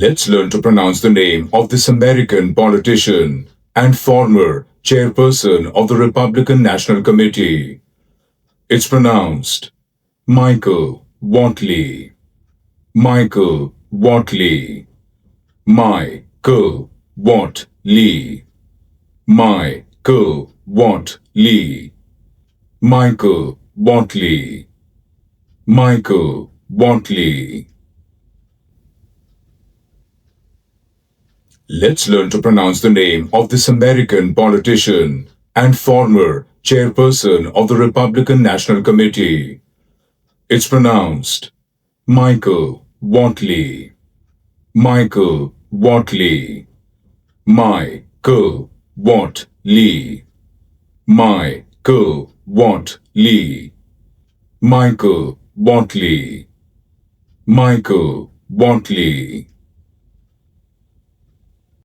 Let's learn to pronounce the name of this American politician and former chairperson of the Republican National Committee. It's pronounced Michael Whatley. Michael Whatley. Michael Whatley. Michael Whatley. Michael Whatley. Michael Whatley. Let's learn to pronounce the name of this American politician and former chairperson of the Republican National Committee. It's pronounced Michael Whatley. Michael Whatley. Michael Whatley. Michael Whatley. Michael Whatley. Michael Whatley.